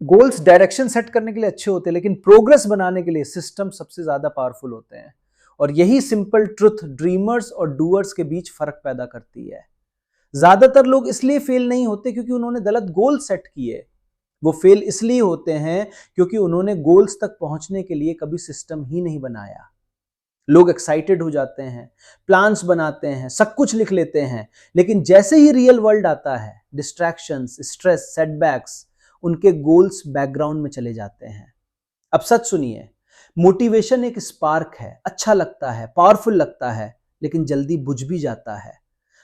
Goals direction set करने के लिए अच्छे होते हैं, लेकिन प्रोग्रेस बनाने के लिए सिस्टम सबसे ज्यादा पावरफुल होते हैं। और यही सिंपल ट्रुथ ड्रीमर्स और डूअर्स के बीच फर्क पैदा करती है। ज्यादातर लोग इसलिए फेल नहीं होते क्योंकि उन्होंने गलत गोल सेट किए। वो फेल इसलिए होते हैं क्योंकि उन्होंने गोल्स तक पहुंचने के लिए कभी सिस्टम ही नहीं बनाया। लोग एक्साइटेड हो जाते हैं, प्लान्स बनाते हैं, सब कुछ लिख लेते हैं, लेकिन जैसे ही रियल वर्ल्ड आता है, डिस्ट्रैक्शंस, स्ट्रेस, सेटबैक्स, उनके गोल्स बैकग्राउंड में चले जाते हैं। अब सच सुनिए, मोटिवेशन एक स्पार्क है, अच्छा लगता है, पावरफुल लगता है, लेकिन जल्दी बुझ भी जाता है।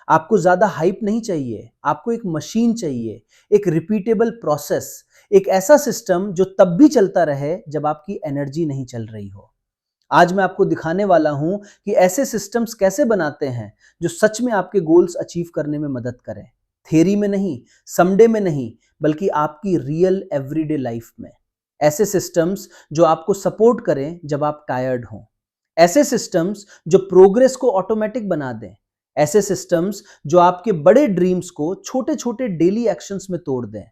आपको ज्यादा हाइप नहीं चाहिए, आपको एक मशीन चाहिए, एक रिपीटेबल प्रोसेस, एक ऐसा सिस्टम जो तब भी चलता रहे जब आपकी एनर्जी नहीं चल रही हो। आज मैं आपको दिखाने वाला हूं कि ऐसे सिस्टम्स कैसे बनाते हैं जो सच में आपके गोल्स अचीव करने में मदद करें। थ्योरी में नहीं, समडे में नहीं, बल्कि आपकी रियल एवरीडे लाइफ में। ऐसे सिस्टम्स जो आपको सपोर्ट करें जब आप टायर्ड हों। ऐसे सिस्टम्स जो प्रोग्रेस को ऑटोमेटिक बना दें। ऐसे सिस्टम्स जो आपके बड़े ड्रीम्स को छोटे छोटे डेली एक्शंस में तोड़ दें।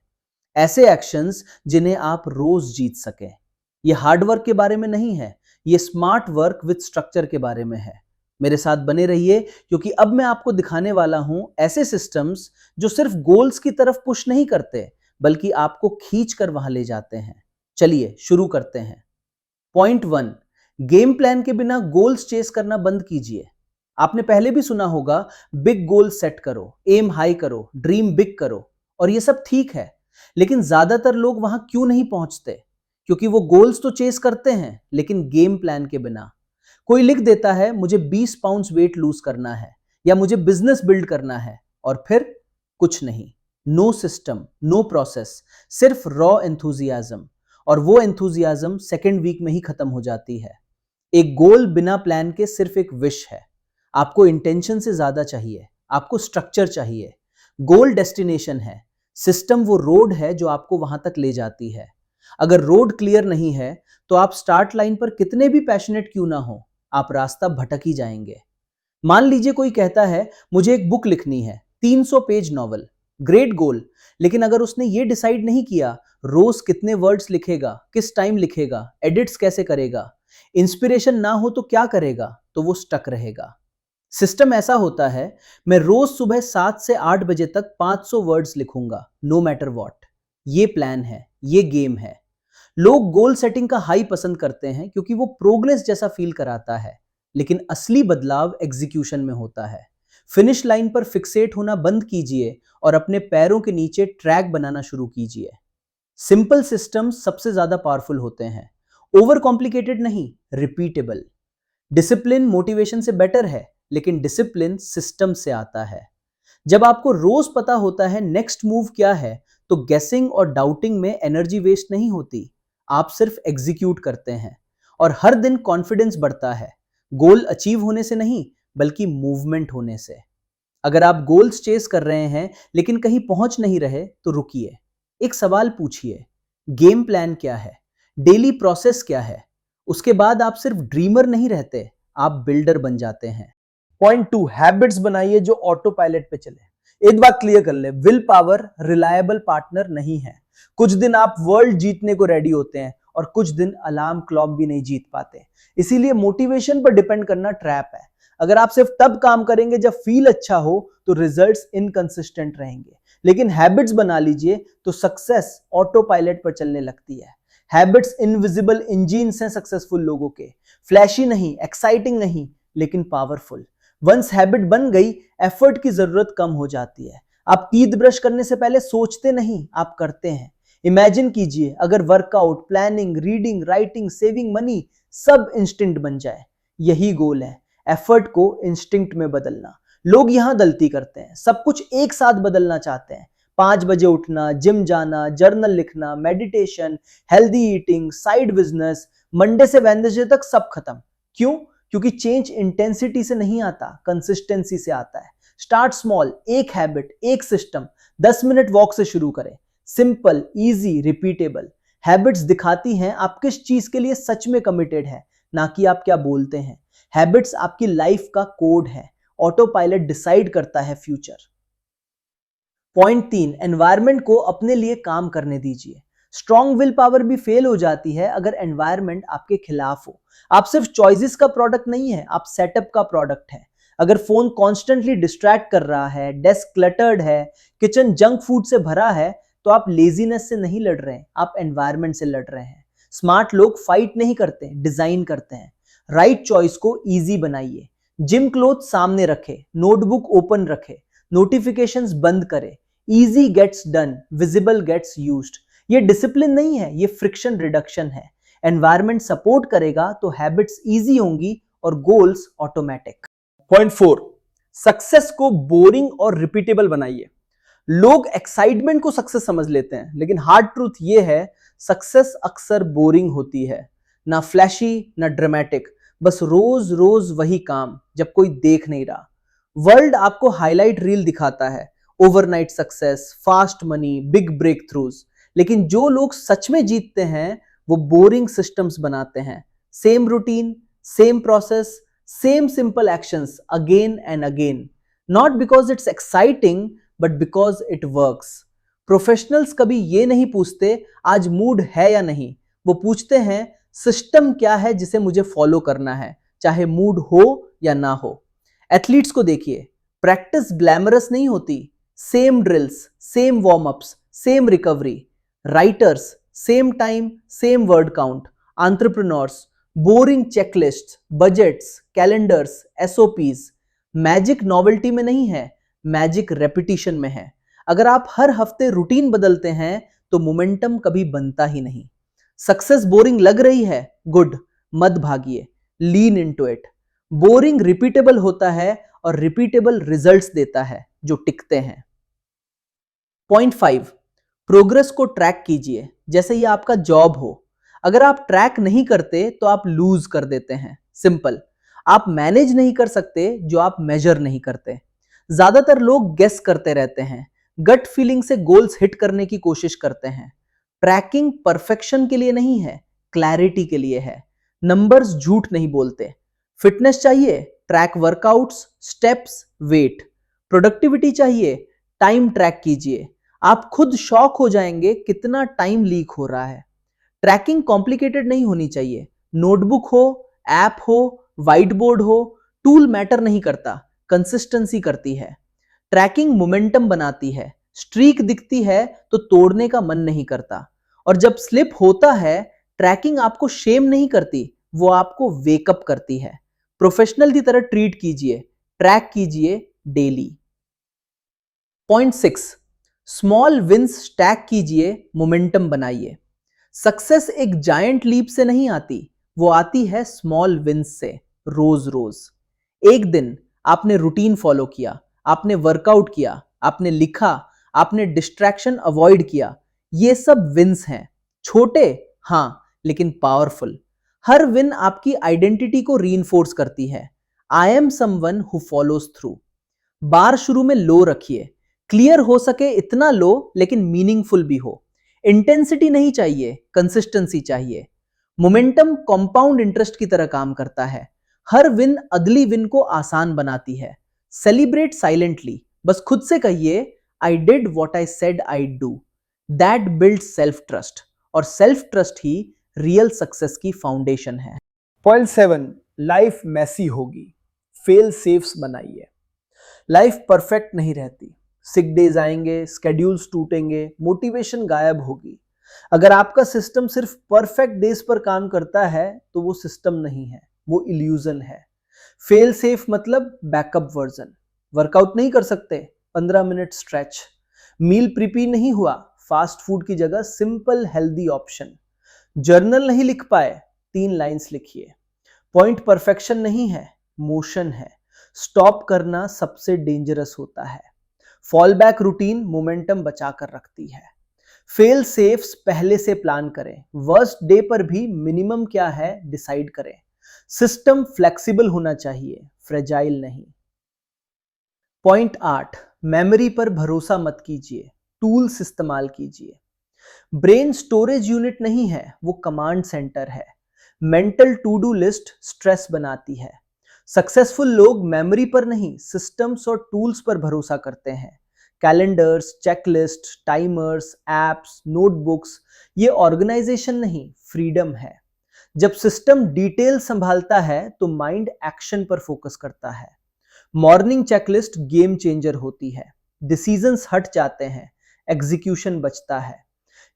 ऐसे एक्शंस जिन्हें आप रोज जीत सकें। यह हार्डवर्क के बारे में नहीं है, ये स्मार्ट वर्क विद स्ट्रक्चर के बारे में है। मेरे साथ बने रहिए, क्योंकि अब मैं आपको दिखाने वाला हूं ऐसे सिस्टम्स जो सिर्फ गोल्स की तरफ पुश नहीं करते, बल्कि आपको खींच कर वहां ले जाते हैं। चलिए शुरू करते हैं। पॉइंट 1, गेम प्लान के बिना गोल्स चेस करना बंद कीजिए। आपने पहले भी सुना होगा, बिग गोल सेट करो, एम हाई करो, ड्रीम बिग करो, और ये सब ठीक है, लेकिन ज्यादातर लोग वहां क्यों नहीं पहुंचते? क्योंकि वो गोल्स तो चेस करते हैं, लेकिन गेम प्लान के बिना। कोई लिख देता है मुझे 20 पाउंड्स वेट लूज करना है, या मुझे बिजनेस बिल्ड करना है, और फिर कुछ नहीं। नो सिस्टम, नो प्रोसेस, सिर्फ रॉ एंथुजियाज्म। और वो एंथुजियाज्म सेकेंड वीक में ही खत्म हो जाती है। एक गोल बिना प्लान के सिर्फ एक विश है। आपको इंटेंशन से ज्यादा चाहिए, आपको स्ट्रक्चर चाहिए। गोल डेस्टिनेशन है, सिस्टम वो रोड है जो आपको वहां तक ले जाती है। अगर रोड क्लियर नहीं है, तो आप स्टार्ट लाइन पर कितने भी पैशनेट क्यों ना हो, आप रास्ता भटक ही जाएंगे। मान लीजिए कोई कहता है मुझे एक बुक लिखनी है, 300 पेज नॉवल, ग्रेट गोल, लेकिन अगर उसने ये डिसाइड नहीं किया रोज कितने वर्ड्स लिखेगा, किस टाइम लिखेगा, एडिट्स कैसे करेगा, इंस्पिरेशन ना हो तो क्या करेगा, तो वो स्टक रहेगा। सिस्टम ऐसा होता है, मैं रोज सुबह 7 से 8 बजे तक 500 वर्ड्स लिखूंगा, नो मैटर व्हाट। ये प्लान है, ये गेम है। लोग गोल सेटिंग का हाई पसंद करते हैं क्योंकि वो प्रोग्रेस जैसा फील कराता है, लेकिन असली बदलाव एग्जीक्यूशन में होता है। फिनिश लाइन पर फिक्सेट होना बंद कीजिए और अपने पैरों के नीचे ट्रैक बनाना शुरू कीजिए। सिंपल सिस्टम्स सबसे ज्यादा पावरफुल होते हैं, ओवर कॉम्प्लिकेटेड नहीं, रिपीटेबल। डिसिप्लिन मोटिवेशन से बेटर है, लेकिन डिसिप्लिन सिस्टम से आता है। जब आपको रोज पता होता है नेक्स्ट मूव क्या है, तो गेसिंग और डाउटिंग में एनर्जी वेस्ट नहीं होती। आप सिर्फ एग्जीक्यूट करते हैं, और हर दिन कॉन्फिडेंस बढ़ता है। गोल अचीव होने से नहीं, बल्कि मूवमेंट होने से। अगर आप गोल्स चेस कर रहे हैं लेकिन कहीं पहुंच नहीं रहे, तो रुकिए, एक सवाल पूछिए, गेम प्लान क्या है, डेली प्रोसेस क्या है। उसके बाद आप सिर्फ ड्रीमर नहीं रहते, आप बिल्डर बन जाते हैं। पॉइंट 2, हैबिट्स बनाइए जो ऑटो पायलट पे चले। एक बात क्लियर कर ले, विल पावर रिलायबल पार्टनर नहीं है। कुछ दिन आप वर्ल्ड जीतने को रेडी होते हैं, और कुछ दिन अलार्म क्लॉक भी नहीं जीत पाते। इसीलिए मोटिवेशन पर डिपेंड करना ट्रैप है। अगर आप सिर्फ तब काम करेंगे जब फील अच्छा हो, तो रिजल्ट्स इनकंसिस्टेंट रहेंगे। लेकिन हैबिट्स बना लीजिए तो सक्सेस ऑटो पायलट पर चलने लगती है। हैबिट्स इनविजिबल इंजीन्स हैं सक्सेसफुल लोगों के। फ्लैशी नहीं, एक्साइटिंग नहीं, लेकिन पावरफुल। वंस हैबिट बन गई, एफर्ट की जरूरत कम हो जाती है। आप टीथ ब्रश करने से पहले सोचते नहीं, आप करते हैं। इमेजिन कीजिए अगर workout, planning, reading, writing, saving money सब इंस्टिंक्ट बन जाए। यही गोल है, एफर्ट को इंस्टिंक्ट में बदलना। लोग यहां गलती करते हैं, सब कुछ एक साथ बदलना चाहते हैं। 5 बजे उठना, जिम जाना, जर्नल लिखना, meditation, healthy eating, side business, Monday से वेडनेसडे तक सब खत्म। क्यों? क्योंकि चेंज इंटेंसिटी से नहीं आता, कंसिस्टेंसी से आता है। स्टार्ट स्मॉल, एक हैबिट, एक सिस्टम। 10 मिनट वॉक से शुरू करें। Simple, easy, repeatable. हैबिट्स दिखाती हैं आप किस चीज के लिए सच में कमिटेड है, ना कि आप क्या बोलते हैं। हैबिट्स आपकी लाइफ का कोड है। ऑटो पायलट डिसाइड करता है फ्यूचर। पॉइंट 3, एनवायरनमेंट को अपने लिए काम करने दीजिए। स्ट्रॉन्ग विल पावर भी फेल हो जाती है अगर एनवायरनमेंट आपके खिलाफ हो। आप सिर्फ चॉइसेस का प्रोडक्ट नहीं है, आप सेटअप का प्रोडक्ट है। अगर फोन कॉन्स्टेंटली डिस्ट्रैक्ट कर रहा है, डेस्क क्लटर्ड है, किचन जंक फूड से भरा है, तो आप लेजीनेस से नहीं लड़ रहे हैं, आप एनवायरनमेंट से लड़ रहे हैं। स्मार्ट लोग फाइट नहीं करते, डिजाइन करते हैं। राइट चॉइस को इजी बनाइए। जिम क्लोथ सामने रखे, नोटबुक ओपन रखे, नोटिफिकेशंस बंद करे। Easy gets done, visible gets used. ये डिसिप्लिन नहीं है, ये फ्रिक्शन रिडक्शन है। एनवायरनमेंट सपोर्ट करेगा तो हैबिट्स इजी होंगी और गोल्स ऑटोमेटिक। पॉइंट 4, सक्सेस को बोरिंग और रिपीटेबल बनाइए। लोग एक्साइटमेंट को सक्सेस समझ लेते हैं, लेकिन हार्ड ट्रूथ ये है, सक्सेस अक्सर बोरिंग होती है। ना फ्लैशी ना ड्रामेटिक, बस रोज रोज वही काम जब कोई देख नहीं रहा। वर्ल्ड आपको हाईलाइट रील दिखाता है, overnight success, fast money, big breakthroughs, लेकिन जो लोग सच में जीतते हैं वो बोरिंग सिस्टम्स बनाते हैं। Same routine, same process, same simple actions again and again, not because it's exciting but because it works. Professionals कभी ये नहीं पूछते आज मूड है या नहीं, वो पूछते हैं सिस्टम क्या है जिसे मुझे फॉलो करना है, चाहे मूड हो या ना हो। एथलीट्स को देखिए, प्रैक्टिस ग्लैमरस नहीं होती, same drills, same warm ups, same recovery. Writers, same time, same word count. Entrepreneurs, boring checklist, budgets, calendars, SOPs. Magic novelty में नहीं है, मैजिक रेपिटेशन में है। अगर आप हर हफ्ते रूटीन बदलते हैं तो मोमेंटम कभी बनता ही नहीं। सक्सेस बोरिंग लग रही है, गुड, मत भागिए, लीन इनटू इट। बोरिंग रिपीटेबल होता है और रिपीटेबल रिजल्ट्स देता है जो टिकते हैं। पॉइंट 5, प्रोग्रेस को ट्रैक कीजिए जैसे ये आपका जॉब हो। अगर आप ट्रैक नहीं करते तो आप लूज कर देते हैं। सिंपल, आप मैनेज नहीं कर सकते जो आप मेजर नहीं करते। ज्यादातर लोग गेस करते रहते हैं, गट फीलिंग से गोल्स हिट करने की कोशिश करते हैं। ट्रैकिंग परफेक्शन के लिए नहीं है, क्लैरिटी के लिए है। नंबर्स झूठ नहीं बोलते। फिटनेस चाहिए, track workouts, steps, weight. Productivity चाहिए, टाइम ट्रैक कीजिए। आप खुद शॉक हो जाएंगे कितना टाइम लीक हो रहा है। ट्रैकिंग कॉम्प्लिकेटेड नहीं होनी चाहिए। नोटबुक हो, ऐप हो, व्हाइट बोर्ड हो, टूल मैटर नहीं करता, कंसिस्टेंसी करती है। ट्रैकिंग मोमेंटम बनाती है, स्ट्रीक दिखती है तो तोड़ने का मन नहीं करता। और जब स्लिप होता है, ट्रैकिंग आपको शेम नहीं करती, वो आपको वेकअप करती है। प्रोफेशनल की तरह ट्रीट कीजिए, ट्रैक कीजिए daily. Point 6, small wins stack कीजिए, मोमेंटम बनाइए। सक्सेस एक जायंट लीप से नहीं आती, वो आती है स्मॉल विंस से, रोज रोज। एक दिन आपने रूटीन फॉलो किया, आपने वर्कआउट किया, आपने लिखा, आपने डिस्ट्रैक्शन अवॉइड किया, ये सब विंस हैं। छोटे हां, लेकिन पावरफुल। हर विन आपकी आइडेंटिटी को रीइंफोर्स करती है। I am someone who follows through. बार शुरू में लो रखिए, क्लियर हो सके इतना लो लेकिन मीनिंगफुल भी हो। इंटेंसिटी नहीं चाहिए, कंसिस्टेंसी चाहिए। मोमेंटम कंपाउंड इंटरेस्ट की तरह काम करता है। हर विन अगली विन को आसान बनाती है। सेलिब्रेट साइलेंटली, बस खुद से कहिए I did what I said I do. That build self trust, और सेल्फ ट्रस्ट ही रियल सक्सेस की फाउंडेशन है। पॉइंट 7, लाइफ मैसी होगी, फेल सेफ्स बनाइए। लाइफ परफेक्ट नहीं रहती, सिक डेज आएंगे, स्केड्यूल्स टूटेंगे, मोटिवेशन गायब होगी। अगर आपका सिस्टम सिर्फ परफेक्ट डेज पर काम करता है तो वो सिस्टम नहीं है, वो इल्यूजन है। फेल सेफ मतलब बैकअप वर्जन। वर्कआउट नहीं कर सकते, 15 मिनट स्ट्रेच। मील प्रिपी नहीं हुआ, फास्ट फूड की जगह सिंपल हेल्दी ऑप्शन। जर्नल नहीं लिख पाए, 3 लाइंस लिखिए। पॉइंट परफेक्शन नहीं है, मोशन है। स्टॉप करना सबसे डेंजरस होता है। फॉल बैक रूटीन मोमेंटम बचा कर रखती है। फेल सेफ्स पहले से प्लान करें, वर्स्ट डे पर भी मिनिमम क्या है डिसाइड करें। सिस्टम फ्लेक्सिबल होना चाहिए, फ्रेजाइल नहीं। पॉइंट 8, मेमोरी पर भरोसा मत कीजिए, टूल्स इस्तेमाल कीजिए। ब्रेन स्टोरेज यूनिट नहीं है, वो कमांड सेंटर है। Mental to do list stress बनाती है। सक्सेसफुल लोग मेमोरी पर नहीं, सिस्टम्स और टूल्स पर भरोसा करते हैं। Calendars, checklist, timers, apps, notebooks, ये ऑर्गेनाइजेशन नहीं, फ्रीडम है। जब सिस्टम डिटेल संभालता है तो माइंड एक्शन पर फोकस करता है। मॉर्निंग चेकलिस्ट गेम चेंजर होती है। डिसीजंस हट जाते हैं, एग्जीक्यूशन बचता है।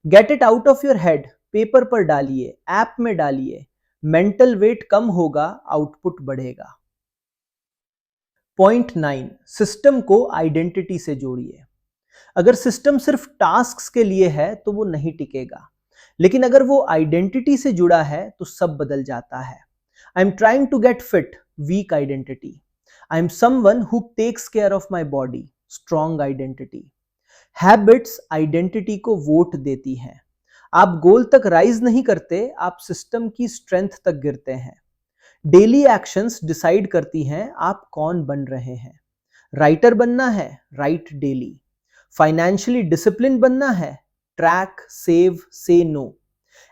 Get it out of your head, paper पर डालिए, ऐप में डालिए। मेंटल वेट कम होगा, आउटपुट बढ़ेगा। पॉइंट 9, सिस्टम को आइडेंटिटी से जोड़िए। अगर सिस्टम सिर्फ टास्क्स के लिए है तो वो नहीं टिकेगा, लेकिन अगर वो आइडेंटिटी से जुड़ा है तो सब बदल जाता है। I am trying to get fit, weak identity. I am someone who takes care of my body, strong identity. Habits identity को वोट देती हैं। आप गोल तक राइज नहीं करते, आप सिस्टम की स्ट्रेंथ तक गिरते हैं। डेली एक्शंस डिसाइड करती हैं आप कौन बन रहे हैं। राइटर बनना है, राइट डेली। फाइनेंशियली डिसिप्लिन बनना है, ट्रैक, सेव, से नो।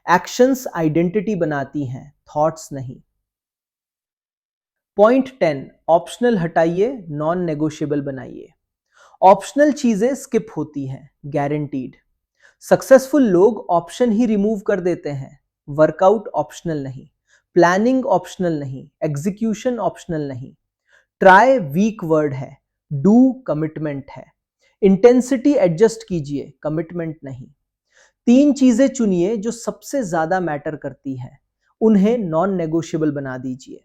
एक्शंस आइडेंटिटी बनाती हैं, थॉट्स नहीं। पॉइंट 10, ऑप्शनल हटाइए, नॉन नेगोशिएबल बनाइए। ऑप्शनल चीजें स्किप होती हैं, गारंटीड। सक्सेसफुल लोग ऑप्शन ही रिमूव कर देते हैं। वर्कआउट ऑप्शनल नहीं, प्लानिंग ऑप्शनल नहीं, एग्जीक्यूशन ऑप्शनल नहीं। ट्राई वीक वर्ड है, डू कमिटमेंट है। इंटेंसिटी एडजस्ट कीजिए, कमिटमेंट नहीं। 3 चीजें चुनिए जो सबसे ज्यादा मैटर करती हैं, उन्हें नॉन नेगोशिएबल बना दीजिए।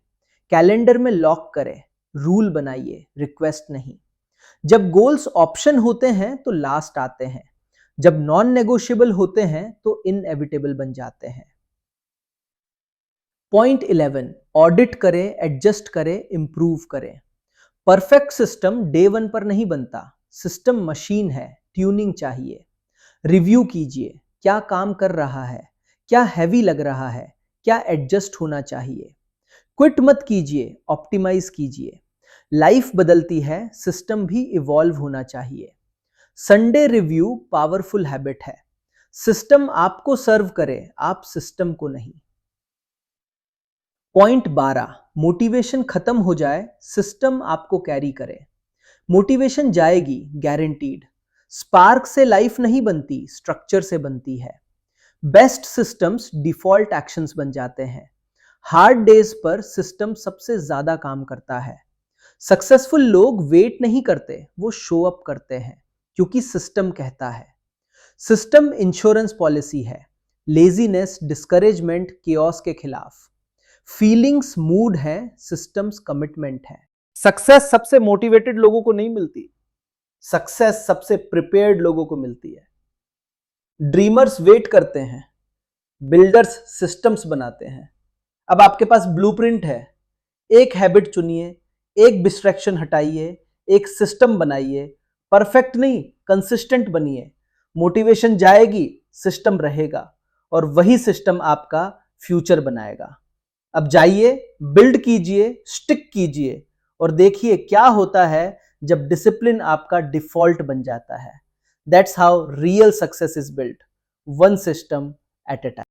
कैलेंडर में लॉक करें, रूल बनाइए, रिक्वेस्ट नहीं। जब गोल्स ऑप्शन होते हैं तो लास्ट आते हैं, जब नॉन नेगोशिएबल होते हैं तो इनएविटेबल बन जाते हैं। पॉइंट 11, ऑडिट करें, एडजस्ट करें, इंप्रूव करें। परफेक्ट सिस्टम डे 1 पर नहीं बनता। सिस्टम मशीन है, ट्यूनिंग चाहिए। रिव्यू कीजिए, क्या काम कर रहा है, क्या हैवी लग रहा है, क्या एडजस्ट होना चाहिए। क्विट मत कीजिए, ऑप्टिमाइज कीजिए। लाइफ बदलती है, सिस्टम भी इवॉल्व होना चाहिए। संडे रिव्यू पावरफुल हैबिट है। सिस्टम आपको सर्व करे, आप सिस्टम को नहीं। पॉइंट 12, मोटिवेशन खत्म हो जाए, सिस्टम आपको कैरी करे। मोटिवेशन जाएगी, गारंटीड। स्पार्क से लाइफ नहीं बनती, स्ट्रक्चर से बनती है। बेस्ट सिस्टम्स डिफॉल्ट एक्शंस बन जाते हैं। हार्ड डेज पर सिस्टम सबसे ज्यादा काम करता है। सक्सेसफुल लोग वेट नहीं करते, वो शो अप करते हैं, क्योंकि सिस्टम कहता है। सिस्टम इंश्योरेंस पॉलिसी है, लेजीनेस, डिस्करेजमेंट, केओस के खिलाफ। फीलिंग्स मूड है, सिस्टम्स कमिटमेंट है। सक्सेस सबसे मोटिवेटेड लोगों को नहीं मिलती, सक्सेस सबसे प्रिपेयर्ड लोगों को मिलती है। ड्रीमर्स वेट करते हैं, बिल्डर्स सिस्टम्स बनाते हैं। अब आपके पास ब्लूप्रिंट है, एक हैबिट चुनिए, एक डिस्ट्रैक्शन हटाइए, एक सिस्टम बनाइए। परफेक्ट नहीं, कंसिस्टेंट बनिए। मोटिवेशन जाएगी, सिस्टम रहेगा, और वही सिस्टम आपका फ्यूचर बनाएगा। अब जाइए, बिल्ड कीजिए, स्टिक कीजिए, और देखिए क्या होता है जब डिसिप्लिन आपका डिफॉल्ट बन जाता है। That's how real success is built, one system eight A time.